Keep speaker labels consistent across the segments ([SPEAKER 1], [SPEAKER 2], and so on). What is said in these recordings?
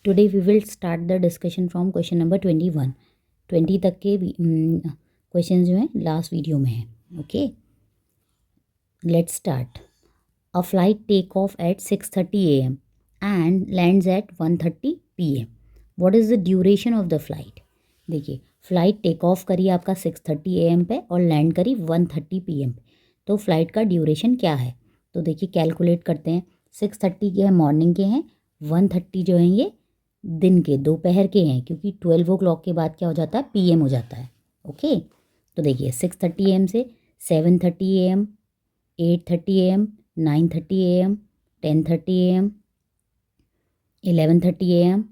[SPEAKER 1] Today we will start the discussion from question number 21। 20 तक के question जो हैं लास्ट वीडियो में हैं। Okay, let's start. A flight take off at 6:30 AM and lands at 1:30 PM। What is the duration of the flight? देखिए, flight take off करी आपका 6:30 AM पे और लैंड करी 1:30 PM पे, तो फ्लाइट का ड्यूरेशन क्या है? तो देखिए कैलकुलेट करते हैं। 6:30 के हैं, मॉर्निंग के हैं। 1:30 जो हैं ये दिन के, दोपहर के हैं, क्योंकि 12 o'clock के बाद क्या हो जाता है, PM हो जाता है। ओके, तो देखिए 6:30 AM से 7:30 AM, 8:30 AM, 9:30 AM, 10:30 AM, 11:30 AM,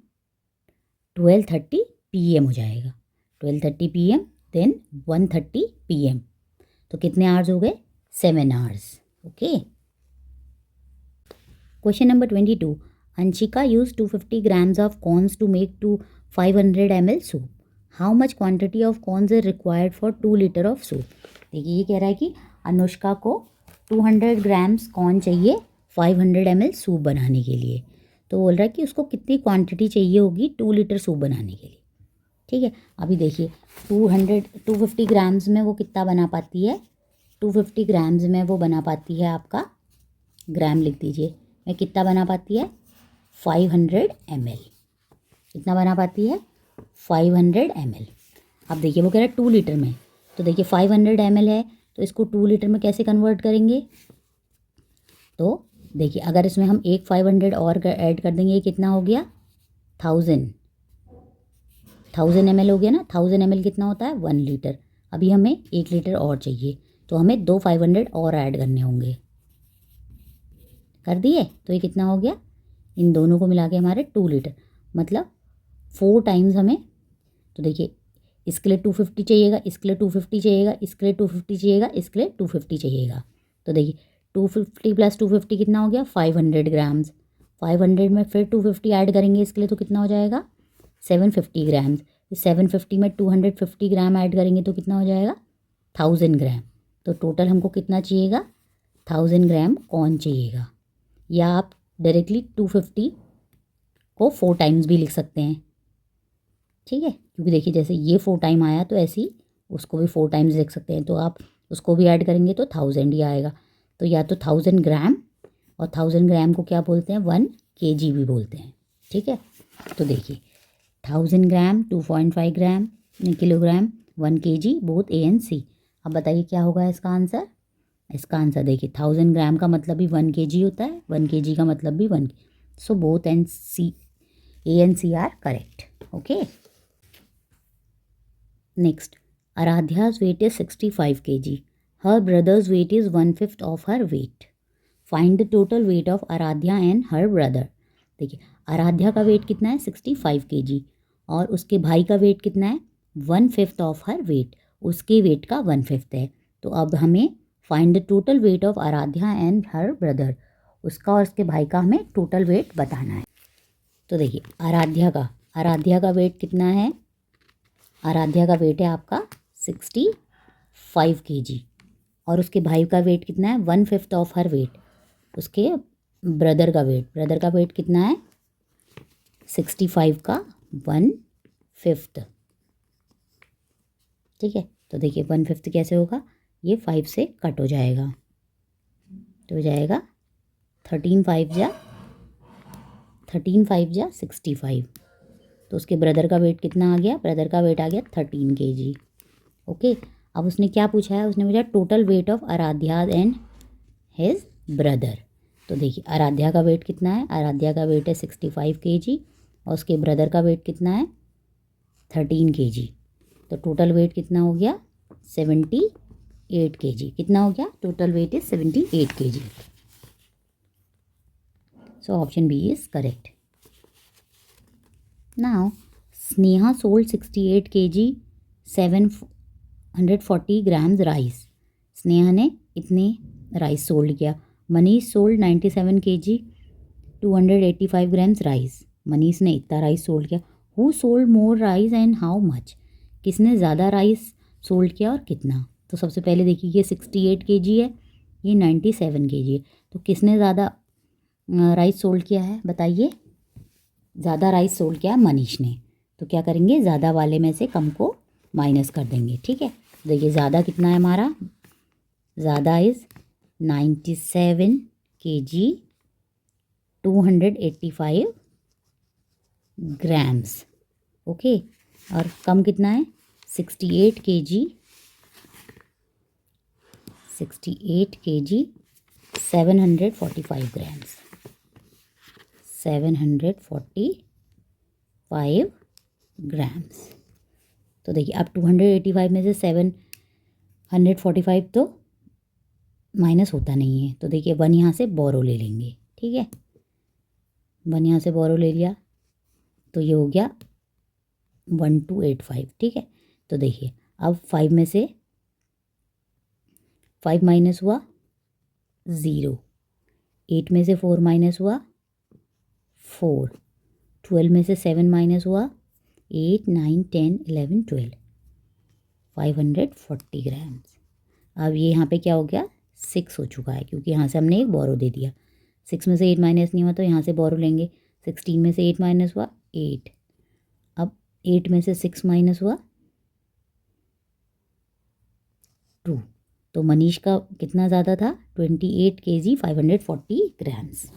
[SPEAKER 1] 12:30 PM हो जाएगा। 12:30 PM देन 1:30 PM। तो कितने आवर्स हो गए? 7 hours. Okay, question number 22। Anshika used 250 grams of corns to make 500 ml soup. How much quantity of corns is required for 2 liter of soup? देखिए ये कह रहा है कि अनुष्का को 200 ग्राम्स कॉर्न चाहिए 500 ml सूप बनाने के लिए। तो बोल रहा है कि उसको कितनी क्वांटिटी चाहिए होगी 2 लीटर सूप बनाने के लिए। ठीक है, अभी देखिए 250 ग्राम्स में वो कितना बना पाती है? 250 ग्राम्स में वो बना पाती है, आपका ग्राम लिख दीजिए, में कितना बना पाती है? 500 ml। कितना बना पाती है? 500 ml। अब देखिए वो कह रहा है 2 लीटर में, तो देखिए 500 ml है, तो इसको 2 लीटर में कैसे कन्वर्ट करेंगे? तो देखिए अगर इसमें हम एक 500 और ऐड कर देंगे, ये कितना हो गया? 1000 ml हो गया ना। 1000 ml कितना होता है? 1 लीटर। अभी हमें 1 लीटर और चाहिए, तो हमें 2 500 और ऐड करने होंगे। कर दिए, तो ये कितना हो गया? इन दोनों को मिला के हमारे 2 लीटर, मतलब 4 टाइम्स हमें। तो देखिए इसके लिए 250 चाहिएगा, इसके लिए 250 चाहिएगा, इसके लिए 250 चाहिएगा, इसके लिए 250 चाहिएगा। तो देखिए 250 + 250 कितना हो गया? 500 ग्राम्स। 500 में फिर 250 ऐड करेंगे इसके लिए, तो कितना हो जाएगा? 750 ग्राम्स। 750 में 250 ग्राम ऐड करेंगे तो कितना हो जाएगा? 1000 ग्राम। तो टोटल हमको कितना चाहिएगा? 1000 ग्राम कॉर्न चाहिएगा। या आप डायरेक्टली 250 को 4 टाइम्स भी लिख सकते हैं। ठीक है, क्योंकि देखिए जैसे ये 4 टाइम आया, तो ऐसे ही उसको भी 4 टाइम्स लिख सकते हैं। तो आप उसको भी ऐड करेंगे तो 1000 ही आएगा। तो या तो 1000 ग्राम, और 1000 ग्राम को क्या बोलते हैं? 1 kg भी बोलते हैं। ठीक है, तो देखिए 1000 ग्राम, 2.5 gram kilogram, 1 kg, both A and C। अब बताइए क्या होगा इसका आंसर? इसका आंसर देखिए 1000 ग्राम का मतलब भी 1 kg होता है, 1 kg का मतलब भी 1। So both and C, A and C are correct. Okay, next. Aradhya's weight is 65 kg. Her brother's weight is 1/5 of her weight. Find the total weight of Aradhya and her brother. देखिए आराध्या का wait कितना है? 65 kg, और उसके भाई का wait कितना है? 1/5 ऑफ हर वेट। उसके वेट का 1/5 है। तो अब हमें find the total weight of Aradhya and her brother, उसका और उसके भाई का हमें टोटल वेट बताना है। तो देखिए आराध्या का वेट कितना है? आराध्या का वेट है आपका 65 kg, और उसके भाई का वेट कितना है? 1/5 ऑफ हर वेट। उसके ब्रदर का वेट कितना है? 65 का 1/5। ठीक है, तो देखिए 1/5 कैसे होगा? ये 5 से कट हो जाएगा, तो हो जाएगा 13 5 जा 65। तो उसके ब्रदर का वेट कितना आ गया? ब्रदर का वेट आ गया 13 kg। ओके, अब उसने क्या पूछा है? उसने पूछा total weight of Aradhya and his brother. तो देखिए आराध्या का वेट कितना है? आराध्या का वेट है 65 kg, और उसके ब्रदर का वेट कितना है? 13 kg। तो टोटल वेट कितना हो गया? 78 kg। कितना हो गया? Total weight is 78 kg। So option B is correct. Now Sneha sold 68 kg 740 grams rice. Sneha ने इतने राइस सोल्ड किया। Manish sold 97 kg 285 grams rice. Manish ने इतना राइस सोल्ड किया। Who sold more rice and how much? किसने ज़्यादा राइस सोल्ड किया और कितना? तो सबसे पहले देखिए ये 68 kg है, ये 97 kg है, तो किसने ज़्यादा राइस सोल्ड किया है बताइए? ज़्यादा राइस सोल्ड किया मनीष ने, तो क्या करेंगे, ज़्यादा वाले में से कम को माइनस कर देंगे। ठीक है, देखिए ज़्यादा कितना है हमारा, ज़्यादा इज़ 97 kg 285 ग्राम्स। ओके, और कम कितना है 68 kg 745 ग्राम्स, 745 ग्राम्स। तो देखिए अब 285 में से 745 तो माइनस होता नहीं है, तो देखिए 1 यहाँ से बोरो ले लेंगे। ठीक है, 1 यहाँ से बोरो ले लिया तो ये हो गया 1285। ठीक है, तो देखिए अब 5 में से 5 माइनस हुआ 0, 8 में से 4 माइनस हुआ 4, 12 में से 7 माइनस हुआ 8 9 10 11 12, 540 ग्राम्स। अब ये यहाँ पे क्या हो गया 6 हो चुका है, क्योंकि यहाँ से हमने एक बोरो दे दिया। 6 में से 8 माइनस नहीं हुआ तो यहाँ से बोरो लेंगे। 16 में से 8 माइनस हुआ 8, अब 8 में से 6 माइनस हुआ 2, तो मनीष का कितना ज़्यादा था 28 kg 540 ग्राम्स।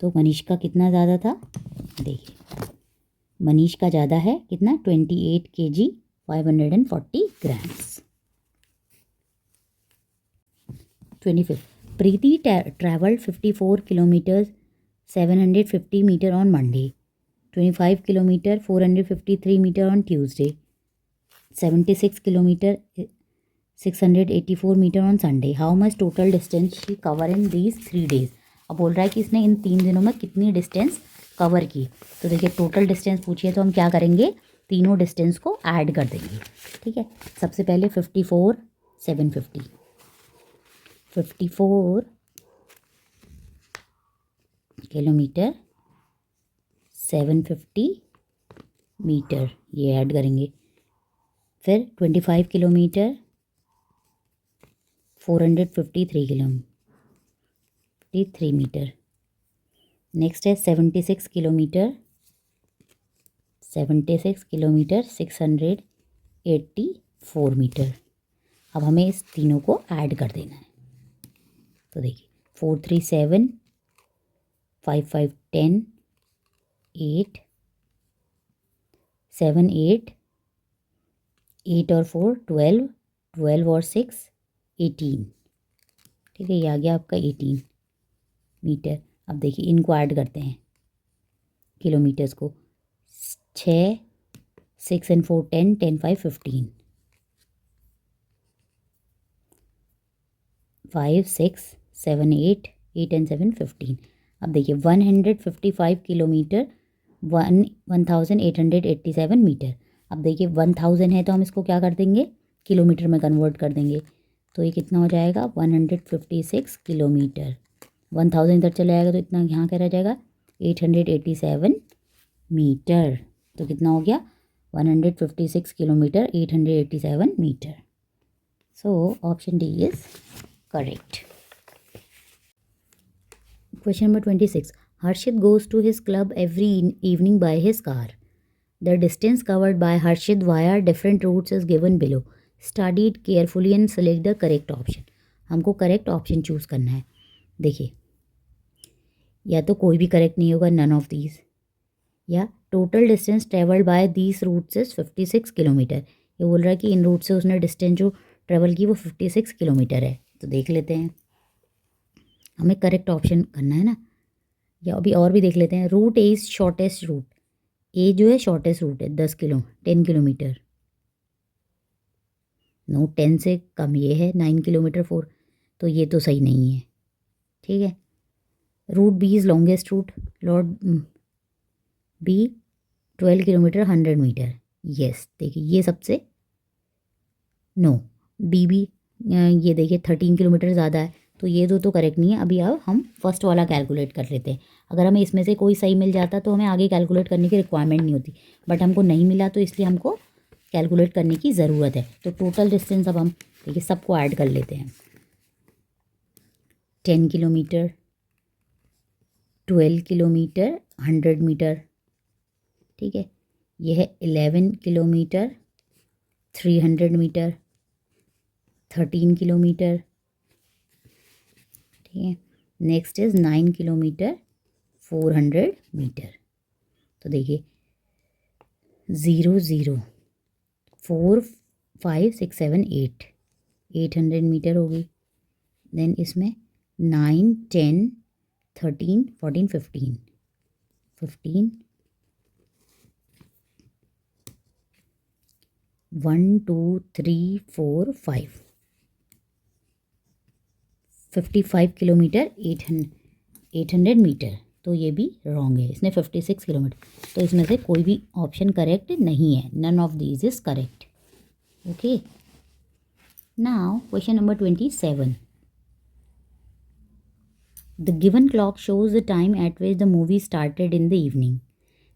[SPEAKER 1] तो मनीष का कितना ज़्यादा था, देखिए मनीष का ज़्यादा है कितना 28 kg 540 grams. 25, Preeti travelled 54 kilometres 750 metre on Monday, 25 kilometre 453 metre on Tuesday, 76 kilometre 684 metre on Sunday. How much total distance she cover in these 3 days. अब बोल रहा है कि इसने इन 3 दिनों में कितनी डिस्टेंस कवर की। तो देखिए टोटल डिस्टेंस पूछिए तो हम क्या करेंगे, तीनों डिस्टेंस को ऐड कर देंगे। ठीक है, सबसे पहले 54 750, 54 किलोमीटर 750 मीटर, ये ऐड करेंगे। फिर 25 किलोमीटर 453 मीटर। नेक्स्ट है 76 किलोमीटर 684 मीटर। अब हमें इस तीनों को ऐड कर देना है। तो देखिए 437 5 5 10 8 7 8 8 और 4 12 12 और 6 18। ठीक है, ये आ गया आपका 18 मीटर। अब देखिए इनको ऐड करते हैं किलोमीटर्स को, 6 6 and 4 10 10 5 15 5 6 7 8 8 and 7 15। अब देखिए 155 किलोमीटर 1887 मीटर। अब देखिए 1000 है तो हम इसको क्या कर देंगे, किलोमीटर में कन्वर्ट कर देंगे। तो ये कितना हो जाएगा 156 किलोमीटर। 1000 इधर चला जाएगा तो इतना यहाँ क्या रह जाएगा 887 मीटर। तो कितना हो गया 156 kilometre 887 metre. So option D is correct. Question number 26. Harshit goes to his club every evening by his car. The distance covered by Harshit via different routes is given below. Study it carefully and select the correct option. हमको correct option choose करना है। देखिए या तो कोई भी correct नहीं होगा, नन ऑफ दीज, या total distance travelled by these routes is 56 kilometre. ये बोल रहा है कि इन रूट से उसने डिस्टेंस जो ट्रेवल की वो 56 किलोमीटर है। तो देख लेते हैं, हमें करेक्ट ऑप्शन करना है ना, या अभी और भी देख लेते हैं। Route A is shortest route, A जो है शॉर्टेस्ट रूट है 10 किलोमीटर। नो 10 से कम ये है 9 किलोमीटर 4, तो ये तो सही नहीं है। ठीक है, route B is longest route, lord B 12 kilometre 100 metre. Yes, देखिए ये सबसे नो, बी भी ये देखिए 13 किलोमीटर ज़्यादा है, तो ये दो तो करेक्ट नहीं है। अभी अब हम फर्स्ट वाला कैलकुलेट कर लेते हैं। अगर हमें इसमें से कोई सही मिल जाता तो हमें आगे कैलकुलेट करने की रिक्वायरमेंट नहीं होती, बट हमको नहीं मिला तो इसलिए हमको कैलकुलेट करने की ज़रूरत है। तो टोटल डिस्टेंस अब हम देखिए सबको ऐड कर लेते हैं। 10 किलोमीटर 12 किलोमीटर 100 मीटर ठीक है, यह है 11 किलोमीटर 300 मीटर, 13 किलोमीटर, ठीक है। Next is 9 kilometre 400 metre. तो देखिए 0 0 4 5 6 7 8 800 मीटर होगी। देन इसमें 9 10 13 14 15 15 1 2 3 4 5 55 किलोमीटर 800 मीटर। तो ये भी रॉन्ग है, इसने 56 किलोमीटर। तो इसमें से कोई भी ऑप्शन करेक्ट नहीं है, none of these is correct. Okay, now question number 27। The given clock shows the time at which the movie started in the evening.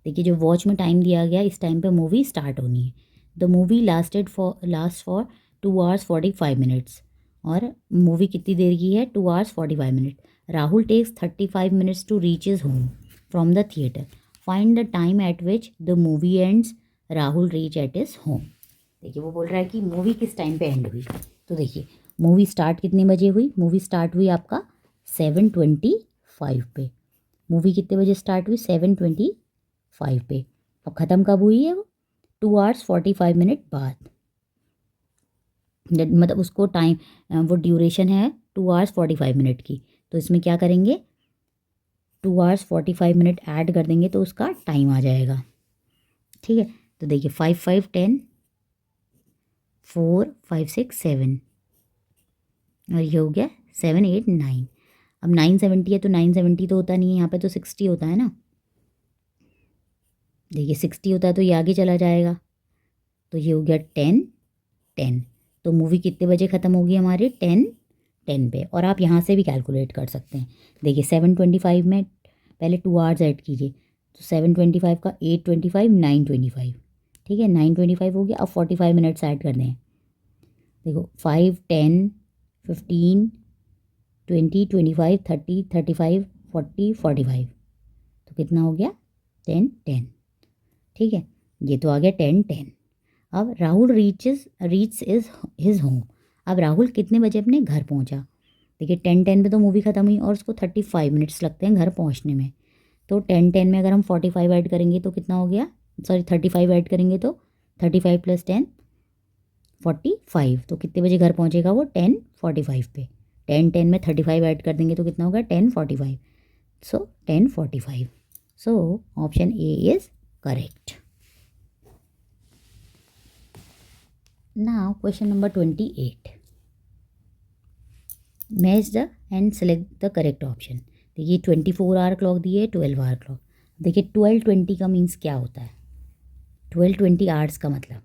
[SPEAKER 1] देखिए जो वॉच में टाइम दिया गया, इस टाइम पे मूवी स्टार्ट होनी है। The movie last for 2 hours 45 minutes। और मूवी कितनी देर की है? 2 hours 45 minutes। Rahul takes 35 minutes to reach his home from the theatre. Find the time at which the movie ends. Rahul reach at his home. देखिए वो बोल रहा है कि मूवी किस टाइम पे एंड हुई। तो देखिए मूवी स्टार्ट कितने बजे हुई? मूवी स्टार्ट हुई आपका 7:25 पे। मूवी कितने बजे स्टार्ट हुई? 7:25 पे। अब ख़त्म कब हुई है वो? 2 hours 45 minutes बाद। मतलब उसको टाइम, वो ड्यूरेशन है 2 hours 45 minutes की। तो इसमें क्या करेंगे? 2 hours 45 minutes ऐड कर देंगे तो उसका टाइम आ जाएगा। ठीक है, तो देखिए 5 5 10 4 5 6 7 और ये हो गया 7 8 9। अब 970 है तो 970 तो होता नहीं है, यहाँ पे तो 60 होता है ना। देखिए 60 होता है तो ये आगे चला जाएगा। तो ये हो गया 10 10। तो मूवी कितने बजे ख़त्म होगी हमारी? 10 10 पे। और आप यहाँ से भी कैलकुलेट कर सकते हैं। देखिए 7:25 में पहले 2 hours ऐड कीजिए, तो 7:25 का 8:25 9:25। ठीक है, 9:25 हो गया। अब 45 मिनट्स ऐड कर दें। देखो 5 10 15 20 25 30 35 40 45। तो कितना हो गया? 10 10। ठीक है, ये तो आ गया 10 10। अब Rahul reach is his home. अब राहुल कितने बजे अपने घर पहुंचा? देखिए 10 10 पे तो मूवी ख़त्म हुई और उसको 35 मिनट्स लगते हैं घर पहुंचने में। तो 10 10 में अगर हम 45 ऐड करेंगे तो कितना हो गया? सॉरी 35 ऐड करेंगे तो 35 + 10 45। तो कितने बजे घर पहुंचेगा वो? 10:45 पे। 10 10 में 35 ऐड कर देंगे तो कितना होगा? 10:45। सो 10:45। So option A is correct. Now question number 28। Match the end select the correct option. देखिए 24 आवर क्लॉक दी है, 12 आवर क्लॉक। देखिए 12:20 का मीन्स क्या होता है? 12:20 आवर्स का मतलब,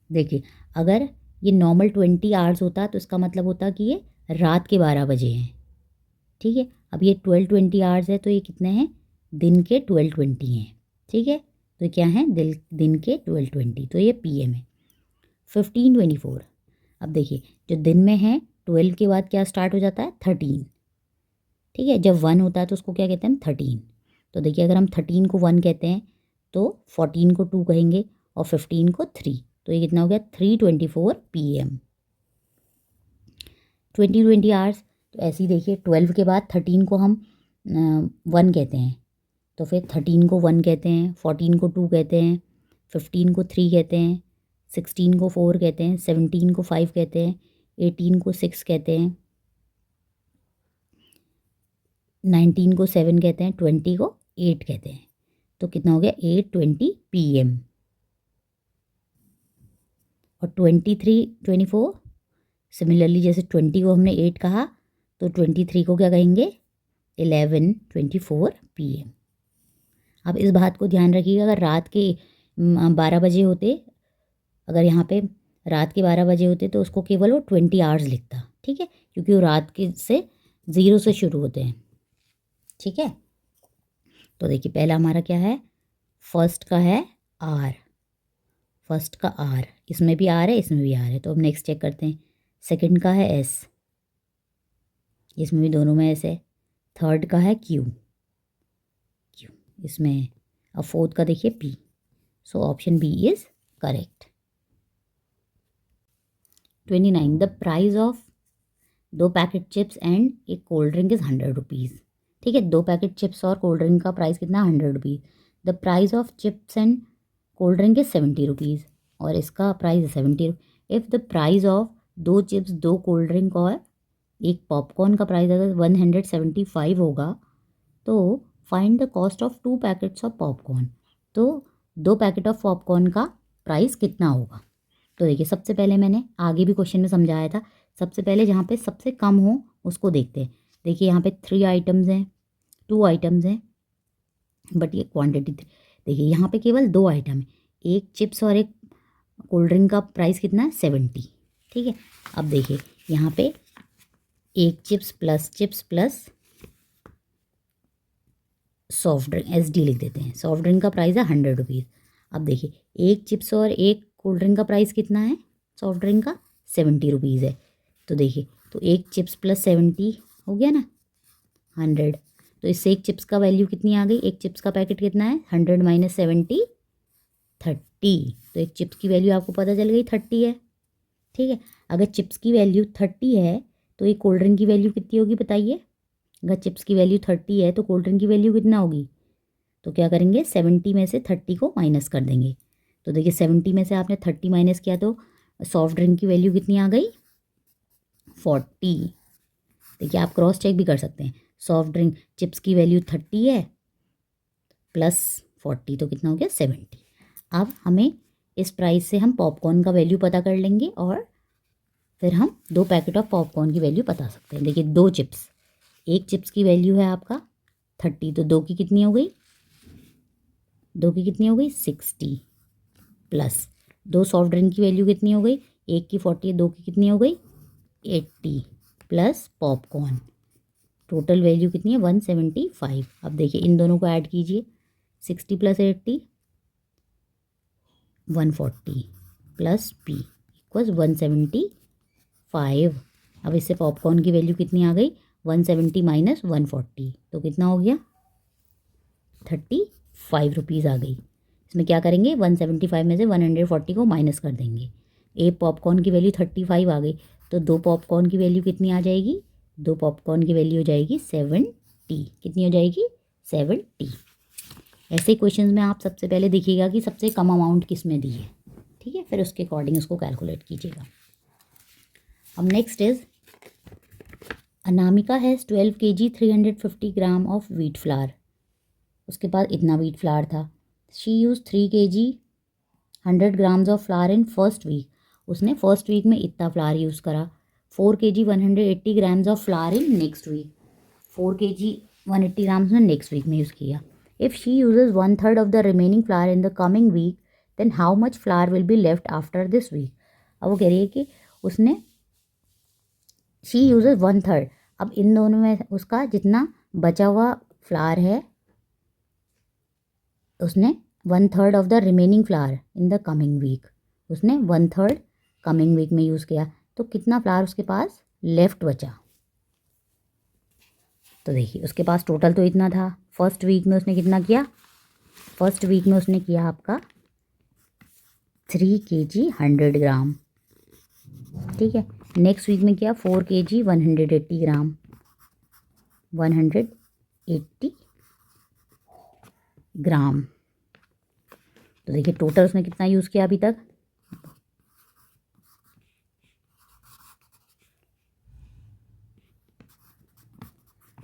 [SPEAKER 1] देखिए अगर ये नॉर्मल 20 आवर्स होता तो इसका मतलब होता कि ये रात के 12 बजे हैं। ठीक है, अब ये 12:20 आवर्स है तो ये कितने हैं? दिन के 12:20 हैं। ठीक है, तो क्या है? दिन के 12:20, तो ये PM है। 15:24। अब देखिए जो दिन में है 12 के बाद क्या स्टार्ट हो जाता है? 13। ठीक है, जब 1 होता है तो उसको क्या कहते हैं? 13। तो देखिए अगर हम 13 को 1 कहते हैं तो 14 को 2 कहेंगे और 15 को 3। तो ये कितना हो गया? 3:24 PM। 20 आवर्स। तो ऐसे ही देखिए 12 के बाद 13 को हम 1 कहते हैं, तो फिर 13 को 1 कहते हैं, 14 को 2 कहते हैं, 15 को 3 कहते हैं, 16 को 4 कहते हैं, 17 को 5 कहते हैं, 18 को 6 कहते हैं, 19 को 7 कहते हैं, 20 को 8 कहते हैं। तो कितना हो गया? 8:20 PM। और 23 24 सिमिलरली, जैसे 20 को हमने 8 कहा तो 23 को क्या कहेंगे? 11:24 PM। अब इस बात को ध्यान रखिएगा, अगर रात के 12 बजे होते, अगर यहाँ पे रात के 12 बजे होते तो उसको केवल वो 20 आवर्स लिखता। ठीक है, क्योंकि वो रात के से 0 से शुरू होते हैं। ठीक है, तो देखिए पहला हमारा क्या है? फर्स्ट का है आर, फर्स्ट का आर, इसमें भी आर है इसमें भी आर है, तो अब नेक्स्ट चेक करते हैं। सेकंड का है एस, इसमें भी दोनों में एस है। थर्ड का है क्यू, क्यू इसमें अब फोर्थ का देखिए P, so option B is correct. 29 the price of 2 packet chips and एक कोल्ड ड्रिंक इज़ 100 रुपीज़। ठीक है, 2 पैकेट चिप्स और कोल्ड ड्रिंक का प्राइस कितना 100 rupees. The price of chips and cold drink is 70 rupees और इसका price है 70। If the price of 2 chips 2 cold drink और एक पॉपकॉर्न का प्राइस अगर 175 होगा तो find the cost of 2 packets of popcorn. तो 2 पैकेट ऑफ पॉपकॉर्न का प्राइस कितना होगा। तो देखिए सबसे पहले मैंने आगे भी क्वेश्चन में समझाया था, सबसे पहले जहाँ पे सबसे कम हो उसको देखते हैं। देखिए यहाँ पे 3 आइटम्स हैं, 2 आइटम्स हैं, बट ये क्वांटिटी देखिए यहाँ पे केवल 2 आइटम है, एक चिप्स और एक कोल्ड ड्रिंक का प्राइस कितना है 70। ठीक है, अब देखिए यहाँ पे एक chips plus soft drink SD लिख देते हैं, सॉफ्ट ड्रिंक का प्राइस है 100 रुपीज़। अब देखिए एक चिप्स और एक कोल्ड ड्रिंक का प्राइस कितना है सॉफ्ट ड्रिंक का 70 रुपीज़ है। तो देखिए तो एक चिप्स प्लस 70 हो गया ना 100, तो इससे एक चिप्स का वैल्यू कितनी आ गई, एक चिप्स का पैकेट कितना है 100 माइनस 70 30, तो एक चिप्स की वैल्यू आपको पता चल गई 30 है। ठीक है, अगर चिप्स की वैल्यू 30 है तो एक कोल्ड ड्रिंक की वैल्यू कितनी होगी बताइए। अगर चिप्स की वैल्यू 30 है तो कोल्ड ड्रिंक की वैल्यू कितना होगी, तो क्या करेंगे 70 में से 30 को माइनस कर देंगे। तो देखिए 70 में से आपने 30 माइनस किया तो सॉफ्ट ड्रिंक की वैल्यू कितनी आ गई 40। देखिए आप क्रॉस चेक भी कर सकते हैं, सॉफ्ट ड्रिंक चिप्स की वैल्यू 30 है प्लस 40 तो कितना हो गया 70। अब हमें इस प्राइस से हम पॉपकॉर्न का वैल्यू पता कर लेंगे और फिर हम 2 पैकेट ऑफ पॉपकॉर्न की वैल्यू बता सकते हैं। देखिए 2 चिप्स, एक चिप्स की वैल्यू है आपका 30 तो 2 की कितनी हो गई 60 प्लस 2 सॉफ्ट ड्रिंक की वैल्यू कितनी हो गई, एक की 40 है 2 की कितनी हो गई 80 प्लस पॉपकॉर्न, टोटल वैल्यू कितनी है 175। अब देखिए इन दोनों को ऐड कीजिए 60 प्लस 80 140 प्लस पी इक्वल्स 175। अब इससे पॉपकॉर्न की वैल्यू कितनी आ गई 170 माइनस 140 तो कितना हो गया 35 रुपीज़ आ गई। इसमें क्या करेंगे 175 में से 140 को माइनस कर देंगे, एक पॉपकॉर्न की वैल्यू 35 आ गई तो 2 पॉपकॉर्न की वैल्यू कितनी आ जाएगी, 2 पॉपकॉर्न की वैल्यू हो जाएगी 70। कितनी हो जाएगी 70। ऐसे ही क्वेश्चंस में आप सबसे पहले देखिएगा कि सबसे कम अमाउंट किस में दी है। ठीक है, फिर उसके अकॉर्डिंग उसको कैलकुलेट कीजिएगा। अब next is Anamika has 12 kg 350 gram of wheat flour. उसके पास इतना व्हीट फ्लावर था। She use 3 kg 100 grams of flour in first week. उसने फर्स्ट वीक में इतना फ्लावर यूज़ करा। 4 kg 180 grams of flour in next week. 4 kg 180 grams में next week में यूज़ किया। If she uses 1/3 of the remaining flour in the coming week then how much flour will be left after this week. अब वो कह रही है कि उसने शी यूजेज 1/3, अब इन दोनों में उसका जितना बचा हुआ फ्लावर है उसने 1/3 of the remaining flour in the coming week, उसने 1/3 कमिंग वीक में यूज़ किया तो कितना फ्लावर उसके पास लेफ्ट बचा। तो देखिए उसके पास टोटल तो इतना था। फर्स्ट वीक में उसने कितना किया, फर्स्ट वीक में उसने किया आपका 3 kg 100 ग्राम। ठीक है, नेक्स्ट वीक में किया 4 kg 180 ग्राम 180 ग्राम। तो देखिए टोटल उसने कितना यूज़ किया अभी तक,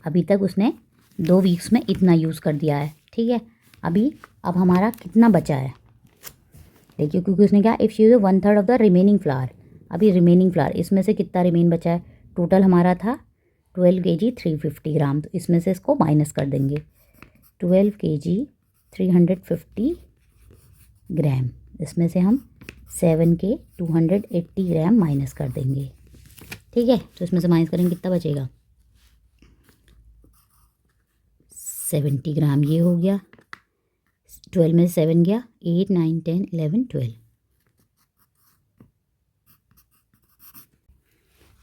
[SPEAKER 1] अभी तक उसने 2 वीक्स में इतना यूज़ कर दिया है। ठीक है, अब हमारा कितना बचा है देखिए, क्योंकि उसने क्या if she use 1/3 of the remaining flower, अभी रिमेनिंग फ्लावर इसमें से कितना रिमेन बचा है, टोटल हमारा था 12 kg 350 ग्राम, तो इसमें से इसको माइनस कर देंगे 12 kg 350 ग्राम, इसमें से हम 7 के 280 ग्राम माइनस कर देंगे। ठीक है, तो इसमें से माइनस करेंगे कितना बचेगा 70 ग्राम, ये हो गया 12 में 7 गया 8 9 10 11 12।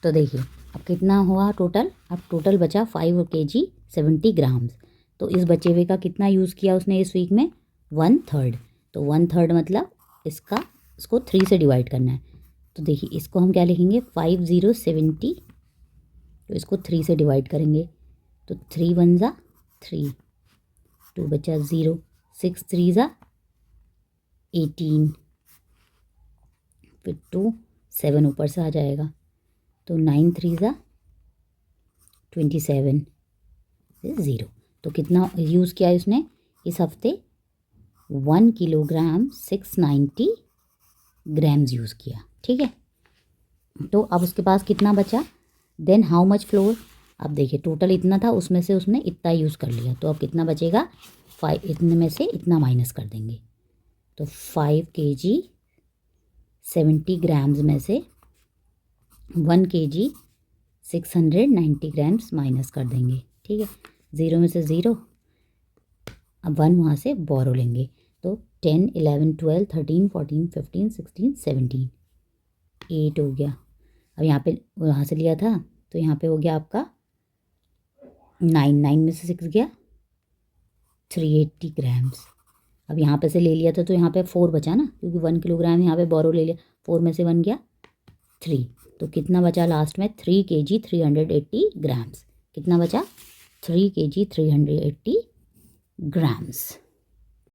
[SPEAKER 1] तो देखिए अब कितना हुआ टोटल, अब टोटल बचा 5 kg 70 ग्राम्स। तो इस बचे हुए का कितना यूज़ किया उसने इस वीक में 1/3, तो 1/3 मतलब इसको 3 से डिवाइड करना है। तो देखिए इसको हम क्या लिखेंगे 5070, तो इसको 3 से डिवाइड करेंगे तो 3 1 ज़ा 3, 2 बचा 0, 6 3 ज़ा 18, फिर 2 7 ऊपर से आ जाएगा तो 9 3 ज़ा 27, 0। तो कितना यूज़ किया इसने इस हफ्ते 1 किलोग्राम 690 ग्राम्स यूज़ किया। ठीक है, तो अब उसके पास कितना बचा, देन हाउ मच फ्लोर। अब देखिए टोटल इतना था, उसमें से उसने इतना यूज़ कर लिया, तो अब कितना बचेगा 5, इतने में से इतना माइनस कर देंगे तो 5 kg 70 ग्राम्स में से 1 kg 690 ग्राम्स माइनस कर देंगे। ठीक है, 0 में से 0, अब 1 वहाँ से बोरो लेंगे तो 10 11 12 13 14 15 16 17 8 हो गया। अब यहाँ पे वहाँ से लिया था तो यहाँ पे हो गया आपका 9 में से 6 गया 380 ग्राम्स। अब यहाँ पे से ले लिया था तो यहाँ पे 4 बचा ना, क्योंकि 1 किलोग्राम यहाँ पे बोरो ले लिया, 4 में से 1 गया 3, तो कितना बचा लास्ट में 3 kg 380 ग्राम्स। कितना बचा 3 kg 380 ग्राम्स।